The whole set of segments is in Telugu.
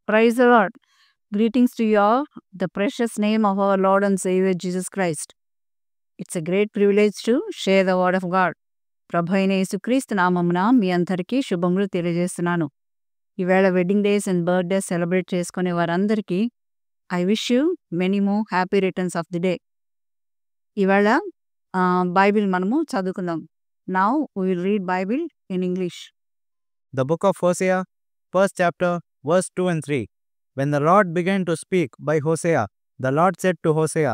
Praise the Lord. Greetings to you all, the precious name of our Lord and Savior Jesus Christ. It's a great privilege to share the word of God. ప్రభు అయిన యేసుక్రీస్తు నామమున మీ అందరికీ శుభములు తెలియజేస్తున్నాను. ఈవేళ wedding days and birthday celebrate చేసుకునే వారందరికీ I wish you many more happy returns of the day. ఈవేళ బైబిల్ మనము చదువుకుందాం. Now we will read Bible in English. The book of Hosea, first chapter, verse 2 and 3. When the Lord began to speak by Hosea, the Lord said to Hosea,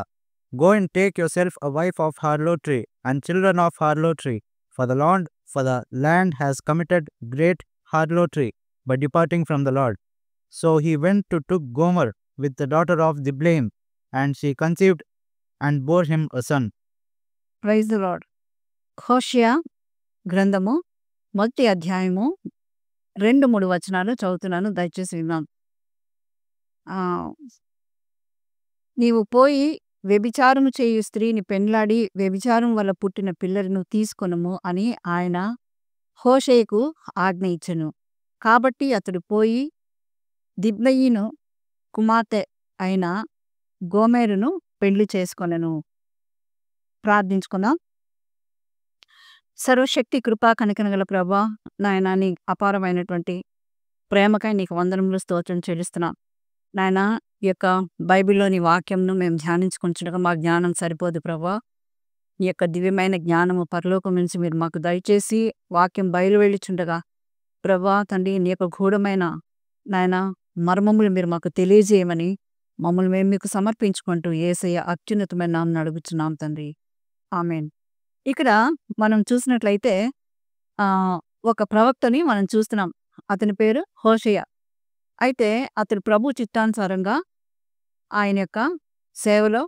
Go and take yourself a wife of harlotry and children of harlotry, for the land has committed great harlotry by departing from the Lord. So he went to took Gomer with the daughter of Diblaim, and she conceived and bore him a son. Praise the Lord. హోషేయ గ్రంథము మొదటి అధ్యాయము 2-3 వచనాలు చదువుతున్నాను, దయచేసి విన్నాం. నీవు పోయి వ్యభిచారము చేయు స్త్రీని పెండ్లాడి వ్యభిచారం వల్ల పుట్టిన పిల్లలను తీసుకొనుము అని ఆయన హోషేయకు ఆజ్ఞ ఇచ్చెను. కాబట్టి అతడు పోయి దిబ్లయీను కుమార్తె అయిన గోమెరును పెళ్లి చేసుకొనెను. ప్రార్థించుకుందాం. సర్వశక్తి కృపా కనికరగల ప్రభా, నాయన నీ అపారమైనటువంటి ప్రేమకై నీకు వందనములు స్తోత్రం చెల్లిస్తున్నాం. నాయన ఈ యొక్క బైబిల్లోని వాక్యంను మేము ధ్యానించుకుంటుండగా మా జ్ఞానం సరిపోదు ప్రభా. ఈ యొక్క దివ్యమైన జ్ఞానము పరలోకం నుంచి మీరు మాకు దయచేసి వాక్యం బయలు వెళ్ళిచుండగా ప్రభా తండ్రి నీ యొక్క గూఢమైన నాయన మర్మములు మీరు మాకు తెలియజేయమని మమ్మల్ని మేము మీకు సమర్పించుకుంటూ యేసయ్య అత్యున్నతమైన నామమున అడుగుచున్నాం తండ్రి, ఆమేన్. ఇక్కడ మనం చూసినట్లయితే ఒక ప్రవక్తని మనం చూస్తున్నాం. అతని పేరు హోషేయ. అయితే అతడు ప్రభు చిత్తానుసారంగా ఆయన యొక్క సేవలో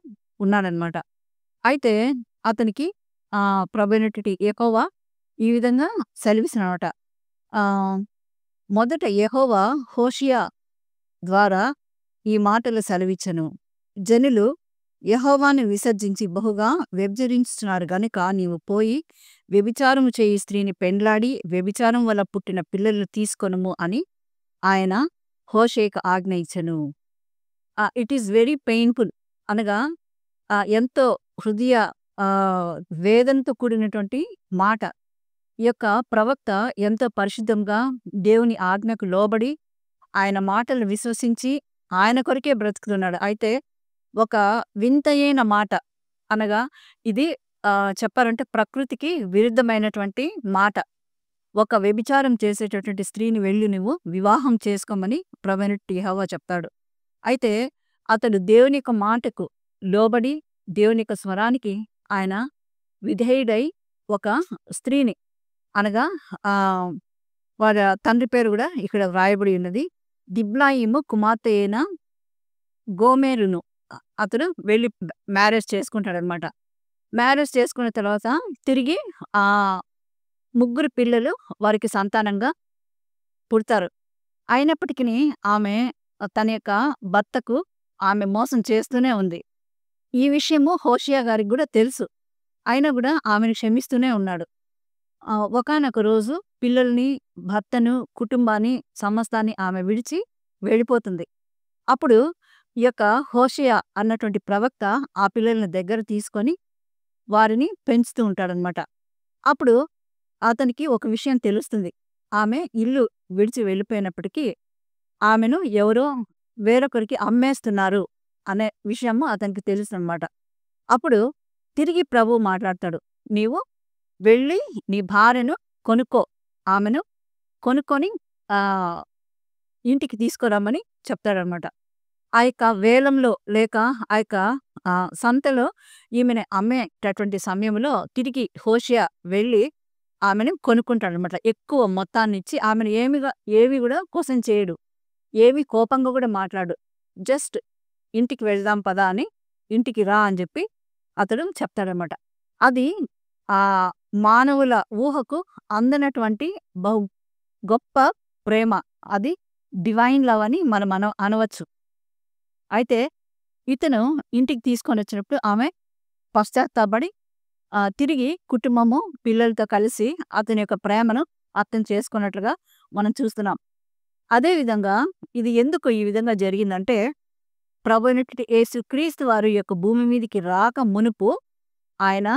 ఉన్నాడనమాట. అయితే అతనికి ప్రభు అయినటువంటి యెహోవా ఈ విధంగా సెలవిచ్చినమాట. మొదట యెహోవా హోషేయ ద్వారా ఈ మాటలు సెలవిచ్చెను. జనులు యెహోవాను విసర్జించి బహుగా వ్యభిచరించుచున్నారు గనుక నీవు పోయి వ్యభిచారము చేయి స్త్రీని పెండ్లాడి వ్యభిచారం వల్ల పుట్టిన పిల్లలను తీసుకొనుము అని ఆయన హోషేయకు ఆజ్ఞ ఇచ్చెను. ఇట్ ఈస్ వెరీ పెయిన్ఫుల్, అనగా ఎంతో హృదయ వేదనతో కూడినటువంటి మాట. ఈ యొక్క ప్రవక్త ఎంతో పరిశుద్ధంగా దేవుని ఆజ్ఞకు లోబడి ఆయన మాటలు విశ్వసించి ఆయన కొరకే బ్రతుకుతున్నాడు. అయితే ఒక వింతైన మాట, అనగా ఇది చెప్పాలంటే ప్రకృతికి విరుద్ధమైనటువంటి మాట. ఒక వ్యభిచారం చేసేటటువంటి స్త్రీని వెళ్ళి నువ్వు వివాహం చేసుకోమని ప్రభువైనటువంటి యెహోవా చెప్తాడు. అయితే అతడు దేవుని యొక్క మాటకు లోబడి దేవుని యొక్క స్వరానికి ఆయన విధేయుడై ఒక స్త్రీని, అనగా వారి తండ్రి పేరు కూడా ఇక్కడ వ్రాయబడి ఉన్నది, దిబ్లాయిము కుమార్తె అయిన గోమెరును అతడు వెళ్ళి మ్యారేజ్ చేసుకుంటాడనమాట. మ్యారేజ్ చేసుకున్న తర్వాత తిరిగి 3 పిల్లలు వారికి సంతానంగా పుడతారు. అయినప్పటికీ ఆమె తన యొక్క భర్తకు ఆమె మోసం చేస్తూనే ఉంది. ఈ విషయము హోషేయ గారికి కూడా తెలుసు. అయినా కూడా ఆమెను క్షమిస్తూనే ఉన్నాడు. ఒకానొక రోజు పిల్లల్ని, భర్తను, కుటుంబాన్ని, సమస్తాన్ని ఆమె విడిచి వెళ్ళిపోతుంది. అప్పుడు ఈ యొక్క హోషేయ అన్నటువంటి ప్రవక్త ఆ పిల్లల్ని దగ్గర తీసుకొని వారిని పెంచుతూ ఉంటాడనమాట. అప్పుడు అతనికి ఒక విషయం తెలుస్తుంది. ఆమె ఇల్లు విడిచి వెళ్ళిపోయినప్పటికీ ఆమెను ఎవరో వేరొకరికి అమ్మేస్తున్నారు అనే విషయము అతనికి తెలుసు అనమాట. అప్పుడు తిరిగి ప్రభువు మాట్లాడతాడు, నీవు వెళ్ళి నీ భార్యను కొనుక్కో, ఆమెను కొనుక్కొని ఇంటికి తీసుకురమ్మని చెప్తాడనమాట. ఆ యొక్క వేలంలో లేక ఆ యొక్క సంతలో ఈమెను అమ్మేటటువంటి సమయంలో తిరిగి హోషేయ వెళ్ళి ఆమెను కొనుక్కుంటాడనమాట. ఎక్కువ మొత్తాన్ని ఇచ్చి ఆమెను ఏవి కూడా కోసం చేయడు, ఏవి కోపంగా కూడా మాట్లాడు. జస్ట్ ఇంటికి వెళ్దాం పదా అని, ఇంటికి రా అని చెప్పి అతడు చెప్తాడనమాట. అది మానవుల ఊహకు అందనటువంటి బహు గొప్ప ప్రేమ. అది డివైన్ లవ్ అని మనం అనవచ్చు. అయితే ఇతను ఇంటికి తీసుకొని వచ్చినప్పుడు ఆమె పశ్చాత్తాపడి తిరిగి కుటుంబము, పిల్లలతో కలిసి అతని యొక్క ప్రేమను అర్థం చేసుకున్నట్లుగా మనం చూస్తున్నాం. అదేవిధంగా ఇది ఎందుకు ఈ విధంగా జరిగిందంటే, ప్రభువైనటువంటి యేసుక్రీస్తు వారు ఈ యొక్క భూమి మీదికి రాక మునుపు ఆయన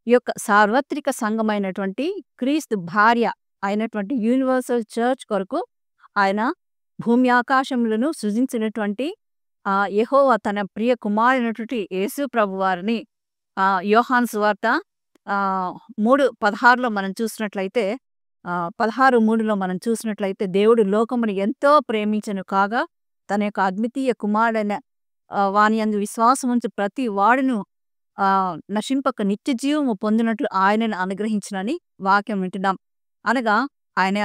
ఈ యొక్క సార్వత్రిక సంఘమైనటువంటి క్రీస్తు భార్య అయినటువంటి యూనివర్సల్ చర్చ్ కొరకు ఆయన భూమి ఆకాశములను సృజించినటువంటి యెహోవా తన ప్రియ కుమారుడైనటువంటి యేసు ప్రభువారిని యోహాను సువార్త 3:16లో మనం చూసినట్లయితే 16:3లో మనం చూసినట్లయితే దేవుడు లోకమును ఎంతో ప్రేమించెను కాగా తన యొక్క అద్వితీయ కుమారుడైన వాని యందు విశ్వాసముంచు ప్రతి వాడును నశింపక నిత్య జీవము పొందినట్లు ఆయనను అనుగ్రహించునని వాక్యం వింటున్నాం. అనగా ఆయన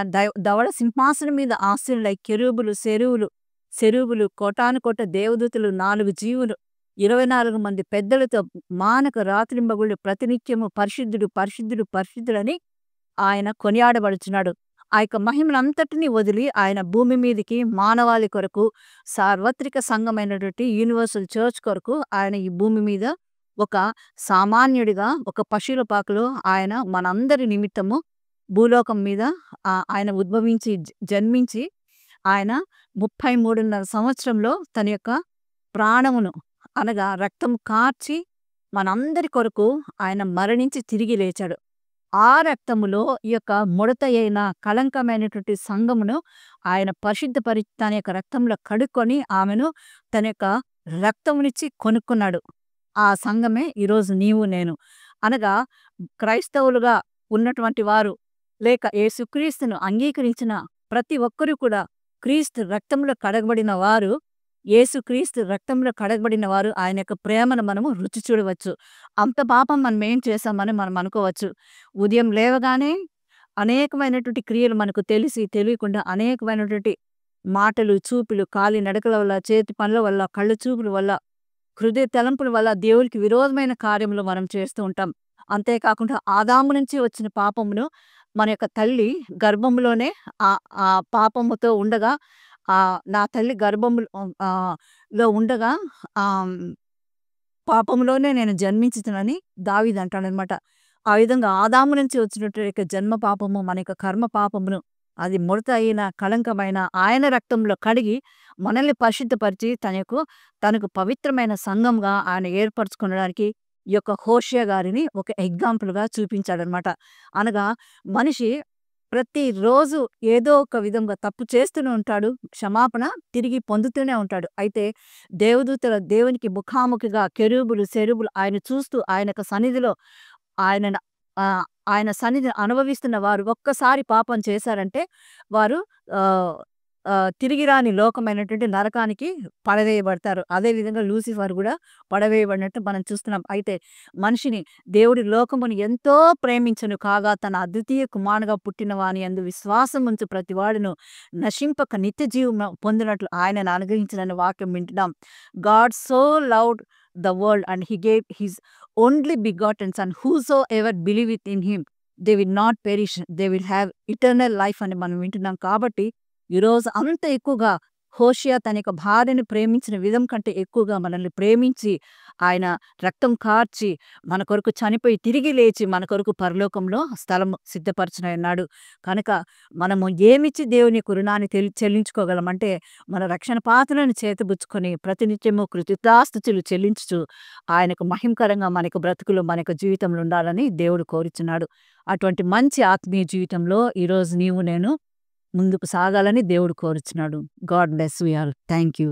ధవళ సింహాసనం మీద ఆసీనులై కెరూబులు కోటానుకోట దేవదూతలు 4 జీవులు 24 మంది పెద్దలతో మానక రాత్రింబగుళ్ళు ప్రతినిత్యము పరిశుద్ధుడు పరిశుద్ధుడు పరిశుద్ధుడని ఆయన కొనియాడబడుచున్నాడు. ఆ యొక్క మహిమనంతటిని వదిలి ఆయన భూమి మీదికి మానవాళి కొరకు సార్వత్రిక సంఘమైనటువంటి యూనివర్సల్ చర్చ్ కొరకు ఆయన ఈ భూమి మీద ఒక సామాన్యుడిగా ఒక పశువుల పాకలో ఆయన మనందరి నిమిత్తము భూలోకం మీద ఆయన ఉద్భవించి జన్మించి ఆయన 33.5 సంవత్సరంలో తన యొక్క ప్రాణమును అనగా రక్తం కార్చి మనందరి కొరకు ఆయన మరణించి తిరిగి లేచాడు. ఆ రక్తములో ఈ యొక్క ముడత అయిన కళంకమైనటువంటి సంఘమును ఆయన పరిశుద్ధపరిచి తన యొక్క రక్తంలో కడుక్కొని ఆమెను తన యొక్క రక్తమునిచ్చి కొనుక్కున్నాడు. ఆ సంఘమే ఈరోజు నీవు నేను. అనగా క్రైస్తవులుగా ఉన్నటువంటి వారు లేక యేసుక్రీస్తును అంగీకరించిన ప్రతి ఒక్కరూ కూడా క్రీస్తు రక్తంలో కడగబడిన వారు, యేసుక్రీస్తు రక్తంలో కడగబడిన వారు ఆయన యొక్క ప్రేమను మనము రుచి చూడవచ్చు. అంత పాపం మనం ఏం చేశామని మనం అనుకోవచ్చు. ఉదయం లేవగానే అనేకమైనటువంటి క్రియలు మనకు తెలియకుండా అనేకమైనటువంటి మాటలు, చూపులు, కాలి నడకల వల్ల, చేతి పనుల వల్ల, కళ్ళు చూపుల వల్ల, హృదయ తలంపుల వల్ల దేవునికి విరోధమైన కార్యములు మనం చేస్తూ ఉంటాం. అంతేకాకుండా ఆదాము నుంచి వచ్చిన పాపమును మన యొక్క తల్లి గర్భములోనే ఆ పాపముతో ఉండగా నా తల్లి గర్భములో ఉండగా పాపములోనే నేను జన్మించుతానని దావీదు అంటాడనమాట. ఆ విధంగా ఆదాము నుంచి వచ్చినటువంటి జన్మ పాపము మన యొక్క కర్మ పాపమును అది ముడత అయిన కళంకమైన ఆయన రక్తంలో కడిగి మనల్ని పరిశుద్ధపరిచి తనకు పవిత్రమైన సంఘంగా ఆయన ఏర్పరచుకోవడానికి ఈ యొక్క హోషేయ గారిని ఒక ఎగ్జాంపుల్గా చూపించాడనమాట. అనగా మనిషి ప్రతిరోజు ఏదో ఒక విధంగా తప్పు చేస్తూనే ఉంటాడు, క్షమాపణ తిరిగి పొందుతూనే ఉంటాడు. అయితే దేవునికి ముఖాముఖిగా కెరూబులు ఆయన చూస్తూ ఆయన యొక్క సన్నిధిలో ఆయన సన్నిధిని అనుభవిస్తున్న వారు ఒక్కసారి పాపం చేశారంటే వారు తిరిగి రాని లోకమైనటువంటి నరకానికి పడవేయబడతారు. అదేవిధంగా లూసిఫర్ కూడా పడవేయబడినట్టు మనం చూస్తున్నాం. అయితే మనిషిని దేవుడి లోకమును ఎంతో ప్రేమించను కాగా తన అద్వితీయ కుమారుడుగా పుట్టిన వాని యందు విశ్వాసం ఉంచు ప్రతి వాడును నశింపక నిత్య జీవం పొందినట్లు ఆయనను అనుగ్రహించిన వాక్యం వింటున్నాం. God so loved the world and he gave his only begotten son, whosoever believeth in him they will not perish, they will have eternal life అని మనం వింటున్నాం. కాబట్టి ఈరోజు అంత ఎక్కువగా హోషేయ తన యొక్క భార్యను ప్రేమించిన విధం కంటే ఎక్కువగా మనల్ని ప్రేమించి ఆయన రక్తం కార్చి మన కొరకు చనిపోయి తిరిగి లేచి మన కొరకు పరలోకంలో స్థలం సిద్ధపరచునన్నాడు. కనుక మనము ఏమిచ్చి దేవుని రుణాన్ని చెల్లించుకోగలమంటే మన రక్షణ పాత్రలను చేతబుచ్చుకొని ప్రతినిత్యము కృతజ్ఞతాస్తుతులు చెల్లించుచు ఆయనకు మహిమకరంగా మనకు బ్రతుకులు మనకు జీవితంలో ఉండాలని దేవుడు కోరుచున్నాడు. అటువంటి మంచి ఆత్మీయ జీవితంలో ఈరోజు నీవు నేను ముందుకు సాగాలని దేవుడు కోరుచున్నాడు. God bless you all. Thank you.